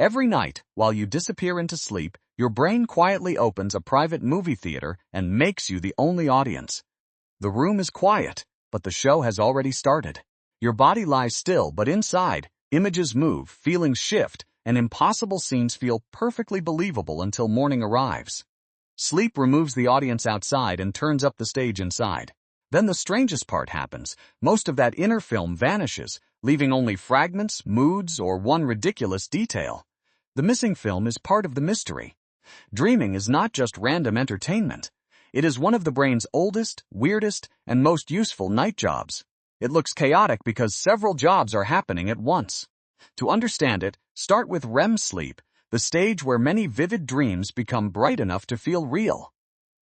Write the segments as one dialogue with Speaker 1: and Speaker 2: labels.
Speaker 1: Every night, while you disappear into sleep, your brain quietly opens a private movie theater and makes you the only audience. The room is quiet, but the show has already started. Your body lies still, but inside, images move, feelings shift, and impossible scenes feel perfectly believable until morning arrives. Sleep removes the audience outside and turns up the stage inside. Then the strangest part happens. Most of that inner film vanishes, leaving only fragments, moods, or one ridiculous detail. The missing film is part of the mystery. Dreaming is not just random entertainment. It is one of the brain's oldest, weirdest, and most useful night jobs. It looks chaotic because several jobs are happening at once. To understand it, start with REM sleep, the stage where many vivid dreams become bright enough to feel real.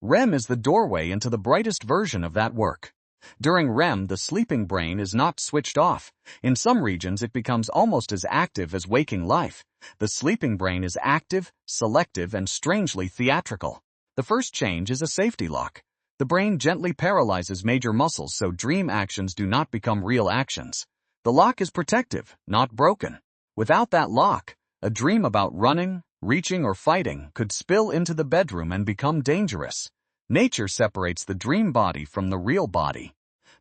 Speaker 1: REM is the doorway into the brightest version of that work. During REM, the sleeping brain is not switched off. In some regions, it becomes almost as active as waking life. The sleeping brain is active, selective, and strangely theatrical. The first change is a safety lock. The brain gently paralyzes major muscles so dream actions do not become real actions. The lock is protective, not broken. Without that lock, a dream about running, reaching, or fighting could spill into the bedroom and become dangerous. Nature separates the dream body from the real body.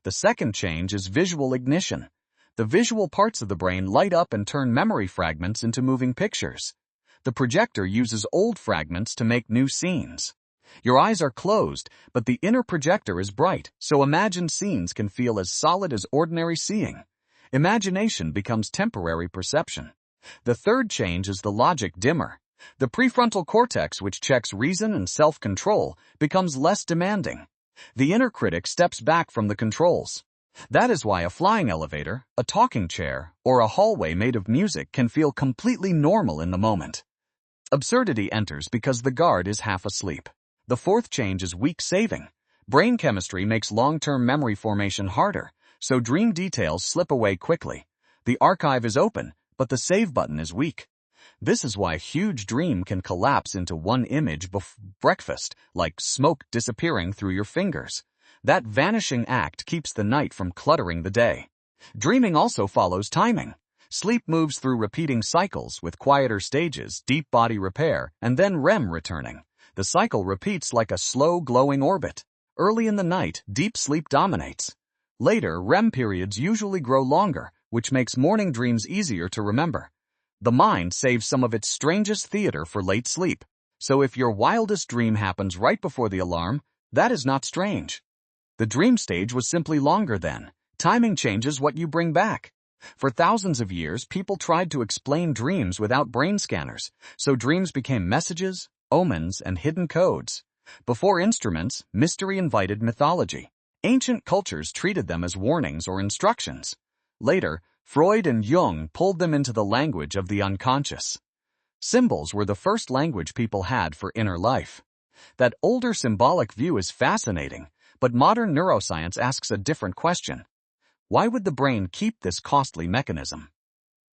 Speaker 1: The second change is visual ignition. The visual parts of the brain light up and turn memory fragments into moving pictures. The projector uses old fragments to make new scenes. Your eyes are closed, but the inner projector is bright, so imagined scenes can feel as solid as ordinary seeing. Imagination becomes temporary perception. The third change is the logic dimmer. The prefrontal cortex, which checks reason and self-control, becomes less demanding. The inner critic steps back from the controls. That is why a flying elevator, a talking chair, or a hallway made of music can feel completely normal in the moment. Absurdity enters because the guard is half asleep. The fourth change is weak saving. Brain chemistry makes long-term memory formation harder, so dream details slip away quickly. The archive is open, but the save button is weak. This is why a huge dream can collapse into one image before breakfast, like smoke disappearing through your fingers. That vanishing act keeps the night from cluttering the day. Dreaming also follows timing. Sleep moves through repeating cycles with quieter stages, deep body repair, and then REM returning. The cycle repeats like a slow, glowing orbit. Early in the night, deep sleep dominates. Later, REM periods usually grow longer, which makes morning dreams easier to remember. The mind saves some of its strangest theater for late sleep. So if your wildest dream happens right before the alarm, that is not strange. The dream stage was simply longer then. Timing changes what you bring back. For thousands of years, people tried to explain dreams without brain scanners, so dreams became messages, omens, and hidden codes. Before instruments, mystery invited mythology. Ancient cultures treated them as warnings or instructions. Later, Freud and Jung pulled them into the language of the unconscious. Symbols were the first language people had for inner life. That older symbolic view is fascinating, but modern neuroscience asks a different question. Why would the brain keep this costly mechanism?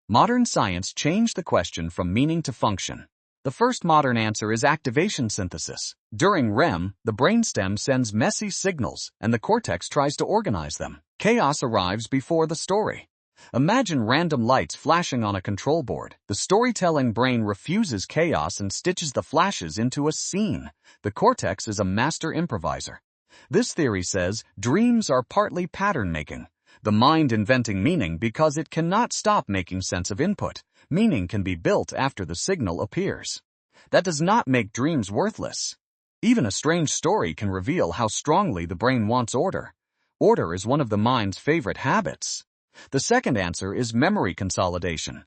Speaker 1: Modern science changed the question from meaning to function. The first modern answer is activation synthesis. During REM, the brainstem sends messy signals, and the cortex tries to organize them. Chaos arrives before the story. Imagine random lights flashing on a control board. The storytelling brain refuses chaos and stitches the flashes into a scene. The cortex is a master improviser. This theory says dreams are partly pattern-making. The mind inventing meaning because it cannot stop making sense of input. Meaning can be built after the signal appears. That does not make dreams worthless. Even a strange story can reveal how strongly the brain wants order. Order is one of the mind's favorite habits. The second answer is memory consolidation.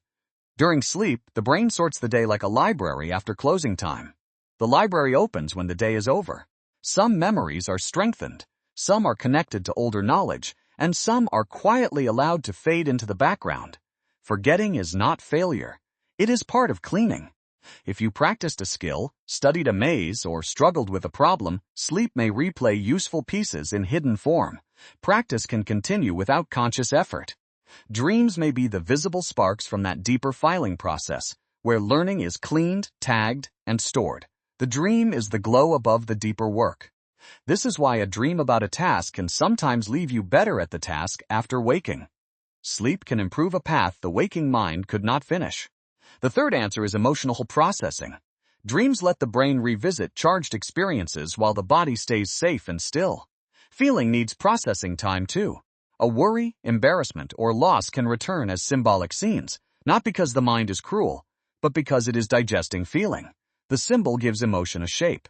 Speaker 1: During sleep, the brain sorts the day like a library after closing time. The library opens when the day is over. Some memories are strengthened, some are connected to older knowledge, and some are quietly allowed to fade into the background. Forgetting is not failure. It is part of cleaning. If you practiced a skill, studied a maze, or struggled with a problem, sleep may replay useful pieces in hidden form. Practice can continue without conscious effort. Dreams may be the visible sparks from that deeper filing process, where learning is cleaned, tagged, and stored. The dream is the glow above the deeper work. This is why a dream about a task can sometimes leave you better at the task after waking. Sleep can improve a path the waking mind could not finish. The third answer is emotional processing. Dreams let the brain revisit charged experiences while the body stays safe and still. Feeling needs processing time too. A worry, embarrassment, or loss can return as symbolic scenes, not because the mind is cruel, but because it is digesting feeling. The symbol gives emotion a shape.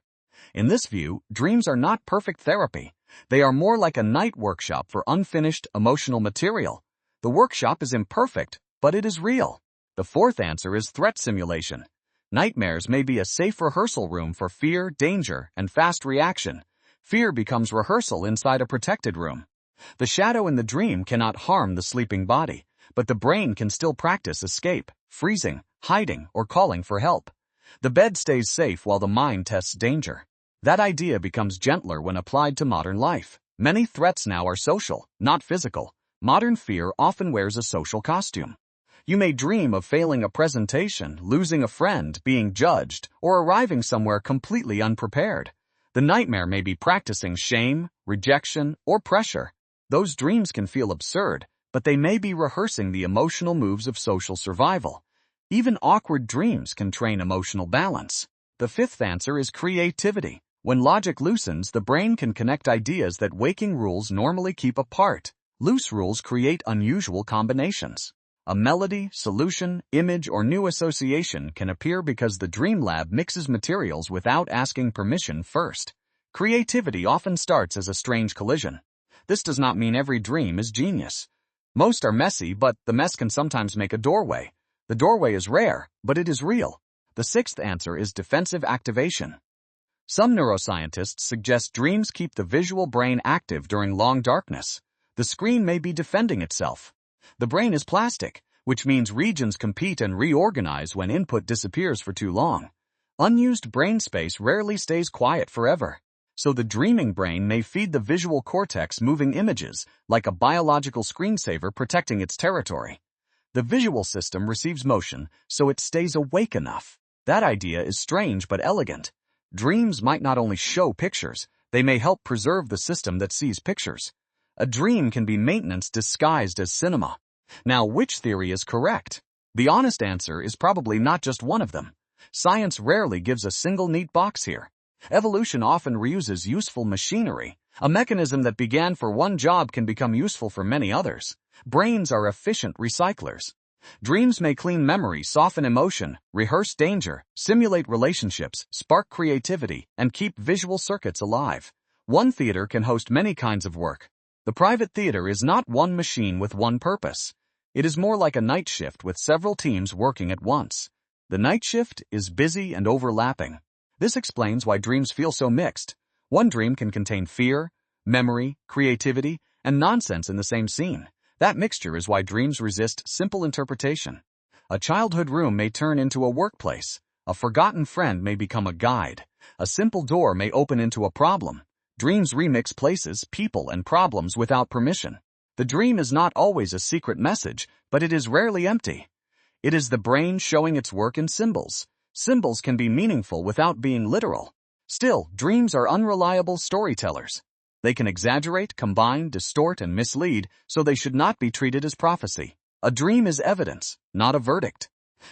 Speaker 1: In this view, dreams are not perfect therapy. They are more like a night workshop for unfinished, emotional material. The workshop is imperfect, but it is real. The fourth answer is threat simulation. Nightmares may be a safe rehearsal room for fear, danger, and fast reaction. Fear becomes rehearsal inside a protected room. The shadow in the dream cannot harm the sleeping body, but the brain can still practice escape, freezing, hiding, or calling for help. The bed stays safe while the mind tests danger. That idea becomes gentler when applied to modern life. Many threats now are social, not physical. Modern fear often wears a social costume. You may dream of failing a presentation, losing a friend, being judged, or arriving somewhere completely unprepared. The nightmare may be practicing shame, rejection, or pressure. Those dreams can feel absurd, but they may be rehearsing the emotional moves of social survival. Even awkward dreams can train emotional balance. The fifth answer is creativity. When logic loosens, the brain can connect ideas that waking rules normally keep apart. Loose rules create unusual combinations. A melody, solution, image, or new association can appear because the dream lab mixes materials without asking permission first. Creativity often starts as a strange collision. This does not mean every dream is genius. Most are messy, but the mess can sometimes make a doorway. The doorway is rare, but it is real. The sixth answer is defensive activation. Some neuroscientists suggest dreams keep the visual brain active during long darkness. The screen may be defending itself. The brain is plastic, which means regions compete and reorganize when input disappears for too long. Unused brain space rarely stays quiet forever. So the dreaming brain may feed the visual cortex moving images, like a biological screensaver protecting its territory. The visual system receives motion, so it stays awake enough. That idea is strange but elegant. Dreams might not only show pictures, they may help preserve the system that sees pictures. A dream can be maintenance disguised as cinema. Now, which theory is correct? The honest answer is probably not just one of them. Science rarely gives a single neat box here. Evolution often reuses useful machinery. A mechanism that began for one job can become useful for many others. Brains are efficient recyclers. Dreams may clean memory, soften emotion, rehearse danger, simulate relationships, spark creativity, and keep visual circuits alive. One theater can host many kinds of work. The private theater is not one machine with one purpose. It is more like a night shift with several teams working at once. The night shift is busy and overlapping. This explains why dreams feel so mixed. One dream can contain fear, memory, creativity, and nonsense in the same scene. That mixture is why dreams resist simple interpretation. A childhood room may turn into a workplace. A forgotten friend may become a guide. A simple door may open into a problem. Dreams remix places, people, and problems without permission. The dream is not always a secret message, but it is rarely empty. It is the brain showing its work in symbols. Symbols can be meaningful without being literal. Still, dreams are unreliable storytellers. They can exaggerate, combine, distort, and mislead, so they should not be treated as prophecy. A dream is evidence, not a verdict.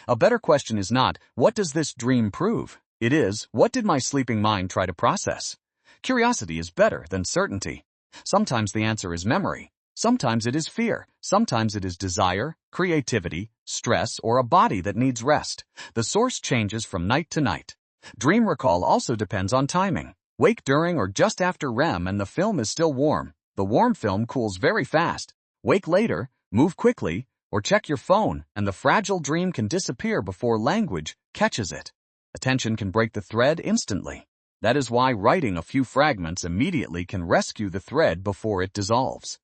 Speaker 1: A better question is not, what does this dream prove? It is, what did my sleeping mind try to process? Curiosity is better than certainty. Sometimes the answer is memory. Sometimes it is fear. Sometimes it is desire, creativity, stress, or a body that needs rest. The source changes from night to night. Dream recall also depends on timing. Wake during or just after REM and the film is still warm. The warm film cools very fast. Wake later, move quickly, or check your phone, and the fragile dream can disappear before language catches it. Attention can break the thread instantly. That is why writing a few fragments immediately can rescue the thread before it dissolves.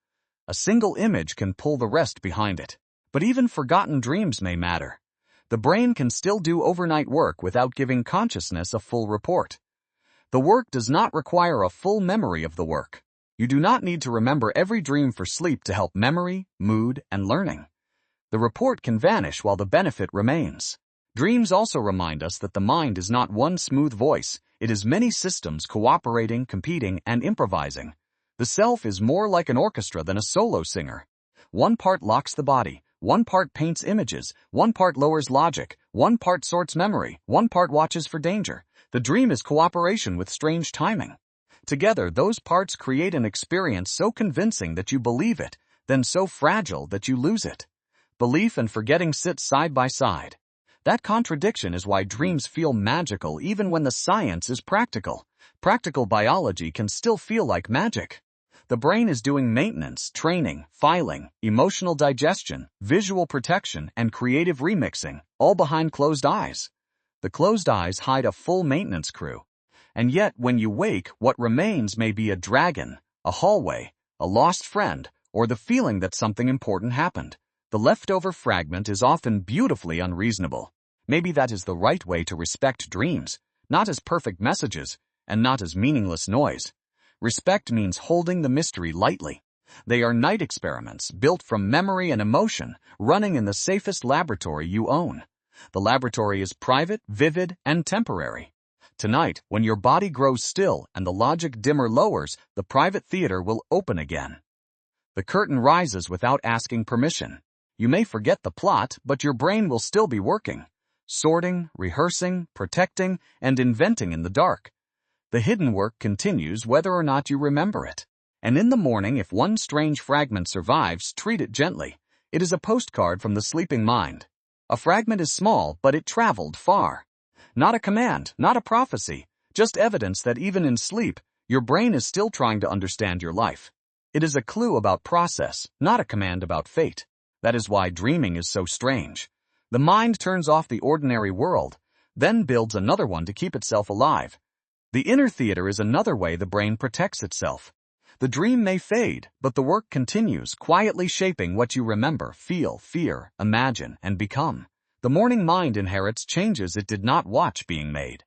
Speaker 1: A single image can pull the rest behind it. But even forgotten dreams may matter. The brain can still do overnight work without giving consciousness a full report. The work does not require a full memory of the work. You do not need to remember every dream for sleep to help memory, mood, and learning. The report can vanish while the benefit remains. Dreams also remind us that the mind is not one smooth voice. It is many systems cooperating, competing, and improvising. The self is more like an orchestra than a solo singer. One part locks the body, one part paints images, one part lowers logic, One part sorts memory, one part watches for danger. The dream is cooperation with strange timing. Together, those parts create an experience so convincing that you believe it, then so fragile that you lose it. Belief and forgetting sit side by side. That contradiction is why dreams feel magical even when the science is practical. Practical biology can still feel like magic. The brain is doing maintenance, training, filing, emotional digestion, visual protection, and creative remixing, all behind closed eyes. The closed eyes hide a full maintenance crew. And yet, when you wake, what remains may be a dragon, a hallway, a lost friend, or the feeling that something important happened. The leftover fragment is often beautifully unreasonable. Maybe that is the right way to respect dreams, not as perfect messages, and not as meaningless noise. Respect means holding the mystery lightly. They are night experiments built from memory and emotion, running in the safest laboratory you own. The laboratory is private, vivid, and temporary. Tonight, when your body grows still and the logic dimmer lowers, the private theater will open again. The curtain rises without asking permission. You may forget the plot, but your brain will still be working, sorting, rehearsing, protecting, and inventing in the dark. The hidden work continues whether or not you remember it. And in the morning, if one strange fragment survives, treat it gently. It is a postcard from the sleeping mind. A fragment is small, but it traveled far. Not a command, not a prophecy, just evidence that even in sleep, your brain is still trying to understand your life. It is a clue about process, not a command about fate. That is why dreaming is so strange. The mind turns off the ordinary world, then builds another one to keep itself alive. The inner theater is another way the brain protects itself. The dream may fade, but the work continues, quietly shaping what you remember, feel, fear, imagine, and become. The morning mind inherits changes it did not watch being made.